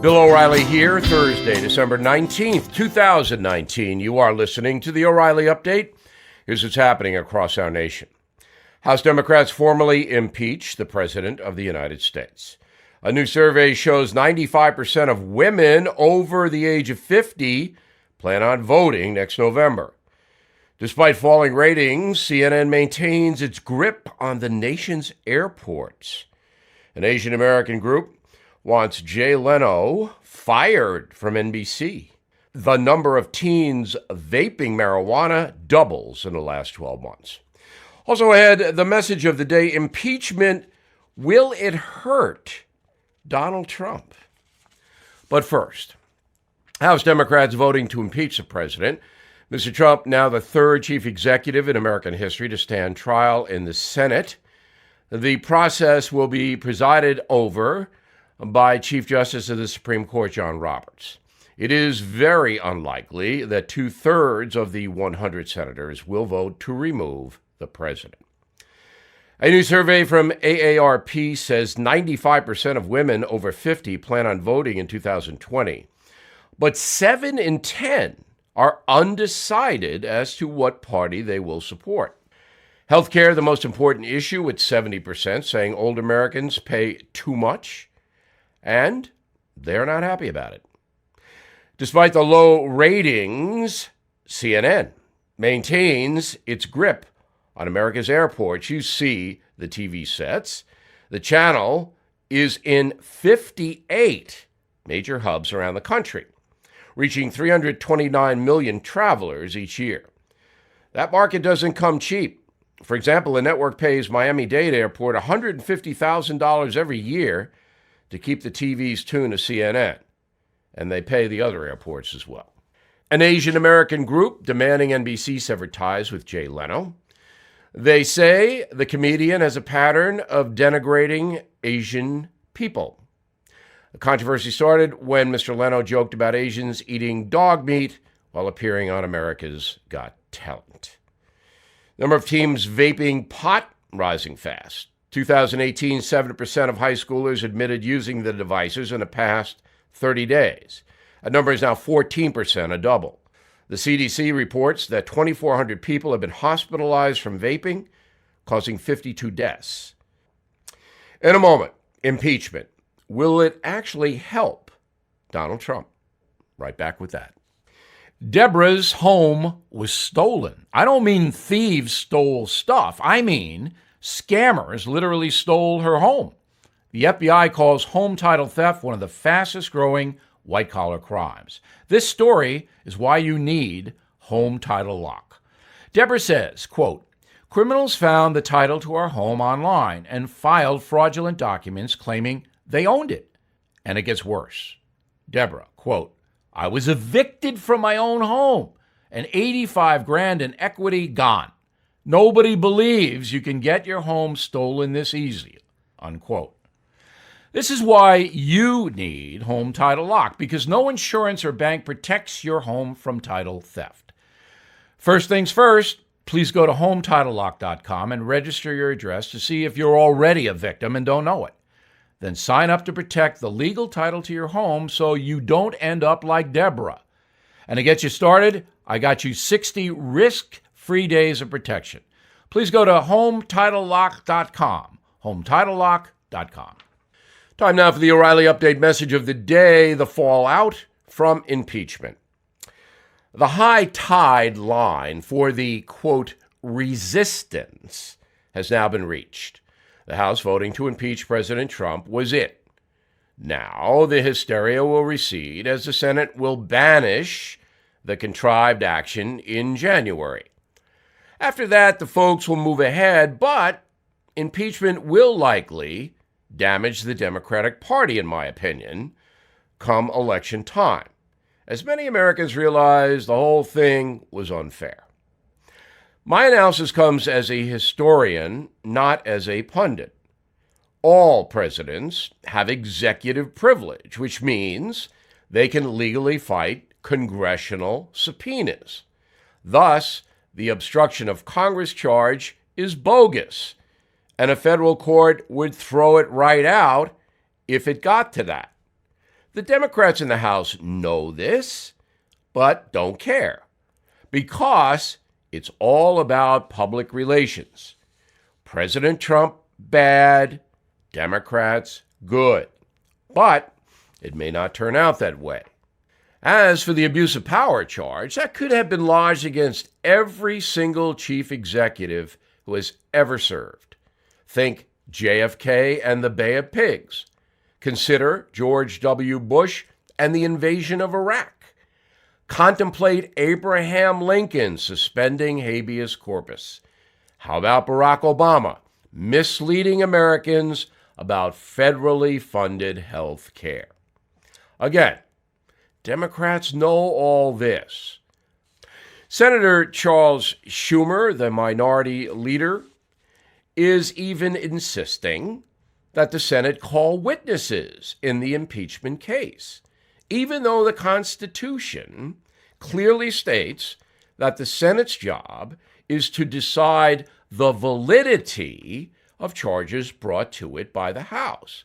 Bill O'Reilly here, Thursday, December 19th, 2019. You are listening to the O'Reilly Update. Here's what's happening across our nation. House Democrats formally impeach the President of the United States. A new survey shows 95% of women over the age of 50 plan on voting next November. Despite falling ratings, CNN maintains its grip on the nation's airports. An Asian American group wants Jay Leno fired from NBC. The number of teens vaping marijuana doubles in the last 12 months. Also ahead, the message of the day, impeachment, will it hurt Donald Trump? But first, House Democrats voting to impeach the president. Mr. Trump, now the third chief executive in American history to stand trial in the Senate. The process will be presided over by Chief Justice of the Supreme Court, John Roberts. It is very unlikely that 2/3 of the 100 senators will vote to remove the president. A new survey from AARP says 95% of women over 50 plan on voting in 2020, but 7 in 10 are undecided as to what party they will support. Healthcare, the most important issue, with 70% saying older Americans pay too much, and they're not happy about it. Despite the low ratings, CNN maintains its grip on America's airports. You see the TV sets. The channel is in 58 major hubs around the country, reaching 329 million travelers each year. That market doesn't come cheap. For example, the network pays Miami-Dade Airport $150,000 every year to keep the TVs tuned to CNN, and they pay the other airports as well. An Asian American group demanding NBC sever ties with Jay Leno. They say the comedian has a pattern of denigrating Asian people. The controversy started when Mr. Leno joked about Asians eating dog meat while appearing on America's Got Talent. Number of teens vaping pot rising fast. 2018, 7% of high schoolers admitted using the devices in the past 30 days. That number is now 14%, a double. The CDC reports that 2,400 people have been hospitalized from vaping, causing 52 deaths. In a moment, impeachment. Will it actually help Donald Trump? Right back with that. Deborah's home was stolen. I don't mean thieves stole stuff. I mean scammers literally stole her home. The FBI calls home title theft one of the fastest growing white-collar crimes. This story is why you need Home Title Lock. Deborah says, quote, criminals found the title to our home online and filed fraudulent documents claiming they owned it. And it gets worse. Deborah, quote, I was evicted from my own home and $85,000 in equity gone. Nobody believes you can get your home stolen this easy, unquote. This is why you need Home Title Lock, because no insurance or bank protects your home from title theft. First things first, please go to HomeTitleLock.com and register your address to see if you're already a victim and don't know it. Then sign up to protect the legal title to your home so you don't end up like Deborah. And to get you started, I got you 60 risk-free days of protection. Please go to HomeTitleLock.com. HomeTitleLock.com. Time now for the O'Reilly Update message of the day, the fallout from impeachment. The high tide line for the, quote, resistance has now been reached. The House voting to impeach President Trump was it. Now the hysteria will recede as the Senate will banish the contrived action in January. After that, the folks will move ahead, but impeachment will likely damage the Democratic Party, in my opinion, come election time, as many Americans realize the whole thing was unfair. My analysis comes as a historian, not as a pundit. All presidents have executive privilege, which means they can legally fight congressional subpoenas. Thus, the obstruction of Congress charge is bogus, and a federal court would throw it right out if it got to that. The Democrats in the House know this, but don't care, because it's all about public relations. President Trump, bad. Democrats, good. But it may not turn out that way. As for the abuse of power charge, that could have been lodged against every single chief executive who has ever served. Think JFK and the Bay of Pigs. Consider George W. Bush and the invasion of Iraq. Contemplate Abraham Lincoln suspending habeas corpus. How about Barack Obama misleading Americans about federally funded health care? Again, Democrats know all this. Senator Charles Schumer, the minority leader, is even insisting that the Senate call witnesses in the impeachment case, even though the Constitution clearly states that the Senate's job is to decide the validity of charges brought to it by the House.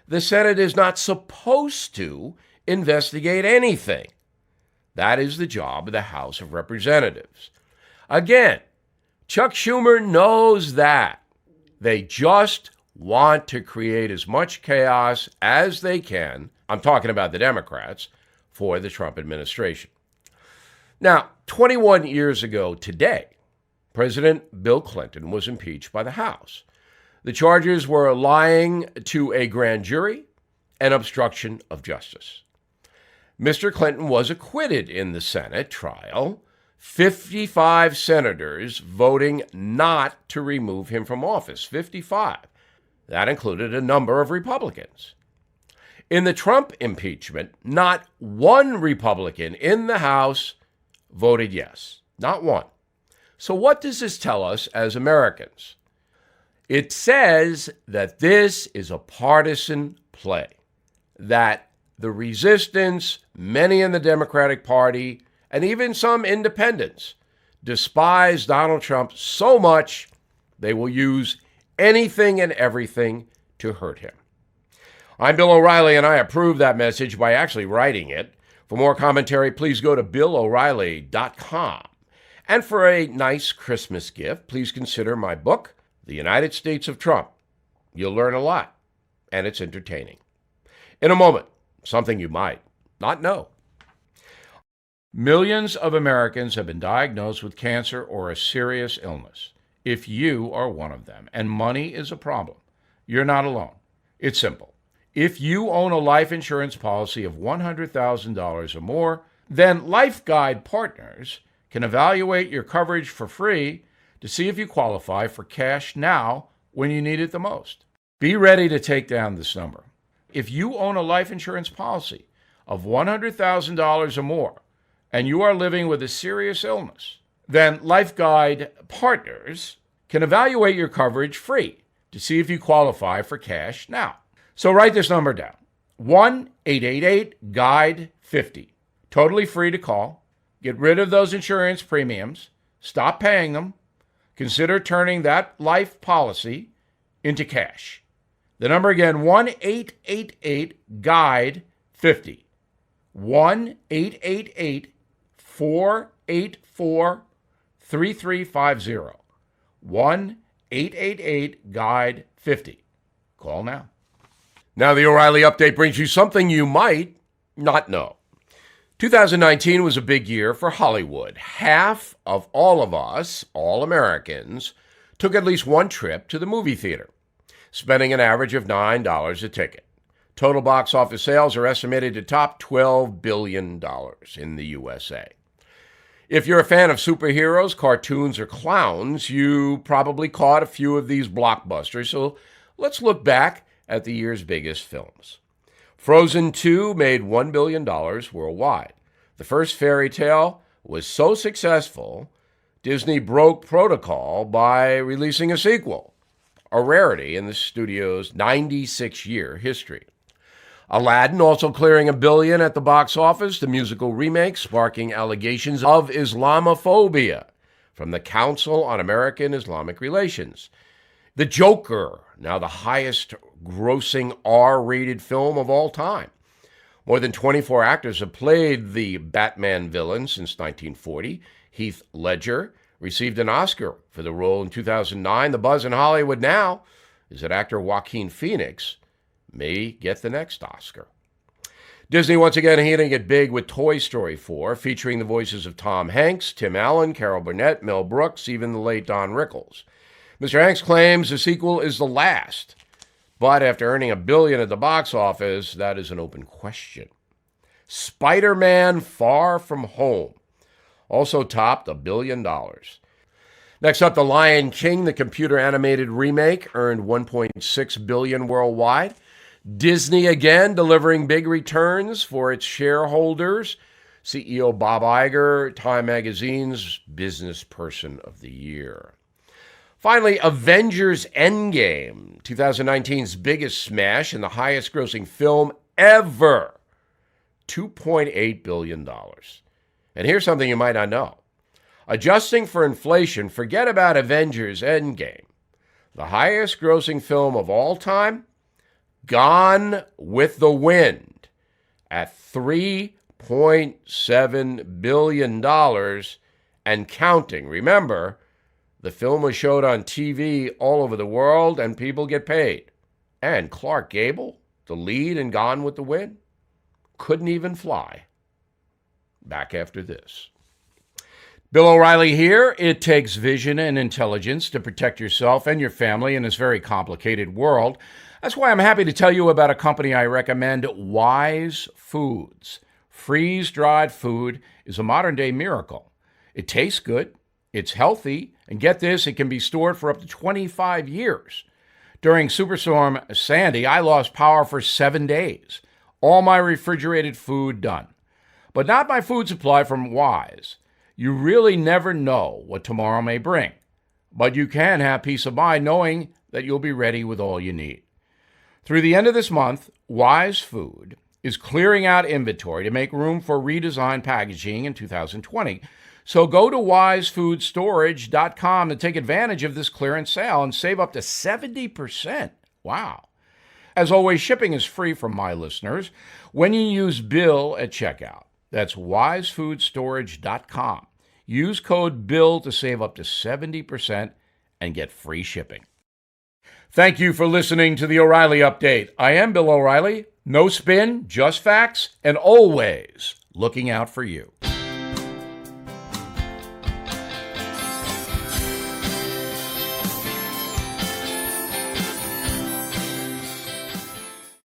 The Senate is not supposed to investigate anything. That is the job of the House of Representatives. Again, Chuck Schumer knows that. They just want to create as much chaos as they can, I'm talking about the Democrats, for the Trump administration. Now, 21 years ago today, President Bill Clinton was impeached by the House. The charges were lying to a grand jury and obstruction of justice. Mr. Clinton was acquitted in the Senate trial, 55 senators voting not to remove him from office, 55. That included a number of Republicans. In the Trump impeachment, not one Republican in the House voted yes, not one. So what does this tell us as Americans? It says that this is a partisan play, that the resistance, many in the Democratic Party, and even some independents, despise Donald Trump so much they will use anything and everything to hurt him. I'm Bill O'Reilly, and I approve that message by actually writing it. For more commentary, please go to BillO'Reilly.com. And for a nice Christmas gift, please consider my book, The United States of Trump. You'll learn a lot, and it's entertaining. In a moment, something you might not know. Millions of Americans have been diagnosed with cancer or a serious illness. If you are one of them and money is a problem, you're not alone. It's simple. If you own a life insurance policy of $100,000 or more, then Life Guide Partners can evaluate your coverage for free to see if you qualify for cash now when you need it the most. Be ready to take down this number. If you own a life insurance policy of $100,000 or more and you are living with a serious illness, then Life Guide Partners can evaluate your coverage free to see if you qualify for cash now. So write this number down, 1-888-GUIDE-50. Totally free to call. Get rid of those insurance premiums. Stop paying them. Consider turning that life policy into cash. The number again, 1-888-GUIDE-50. 1-888-484-3350. 1-888-GUIDE-50. Call now. Now, the O'Reilly Update brings you something you might not know. 2019 was a big year for Hollywood. Half of all of us, all Americans, took at least one trip to the movie theater, spending an average of $9 a ticket. Total box office sales are estimated to top $12 billion in the USA. If you're a fan of superheroes, cartoons, or clowns, you probably caught a few of these blockbusters, so let's look back at the year's biggest films. Frozen 2 made $1 billion worldwide. The first fairy tale was so successful, Disney broke protocol by releasing a sequel, a rarity in the studio's 96-year history. Aladdin also clearing $1 billion at the box office, the musical remake sparking allegations of Islamophobia from the Council on American Islamic Relations. The Joker, now the highest grossing R-rated film of all time, More than 24 actors have played the Batman villain since 1940. Heath Ledger received an Oscar for the role in 2009. The buzz in Hollywood now is that actor Joaquin Phoenix may get the next Oscar. Disney once again hitting it big with Toy Story 4, featuring the voices of Tom Hanks, Tim Allen, Carol Burnett, Mel Brooks, even the late Don Rickles. Mr. Hanks claims the sequel is the last, but after earning $1 billion at the box office, that is an open question. Spider-Man Far From Home also topped $1 billion. Next up, The Lion King, the computer-animated remake, earned $1.6 billion worldwide. Disney again delivering big returns for its shareholders. CEO Bob Iger, Time Magazine's Business Person of the Year. Finally, Avengers Endgame, 2019's biggest smash and the highest grossing film ever, $2.8 billion. And here's something you might not know. Adjusting for inflation, forget about Avengers Endgame. The highest grossing film of all time, Gone with the Wind, at $3.7 billion and counting. Remember, the film was showed on TV all over the world and people get paid. And Clark Gable, the lead in Gone with the Wind, couldn't even fly. Back after this. Bill O'Reilly here. It takes vision and intelligence to protect yourself and your family in this very complicated world. That's why I'm happy to tell you about a company I recommend, Wise Foods. Freeze-dried food is a modern-day miracle. It tastes good, it's healthy, and get this, it can be stored for up to 25 years. During Superstorm Sandy, I lost power for 7 days. All my refrigerated food done. But not my food supply from Wise. You really never know what tomorrow may bring. But you can have peace of mind knowing that you'll be ready with all you need. Through the end of this month, Wise Food is clearing out inventory to make room for redesigned packaging in 2020. So go to wisefoodstorage.com to take advantage of this clearance sale and save up to 70%. Wow. As always, shipping is free from my listeners when you use Bill at checkout. That's wisefoodstorage.com. Use code BILL to save up to 70% and get free shipping. Thank you for listening to the O'Reilly Update. I am Bill O'Reilly. No spin, just facts, and always looking out for you.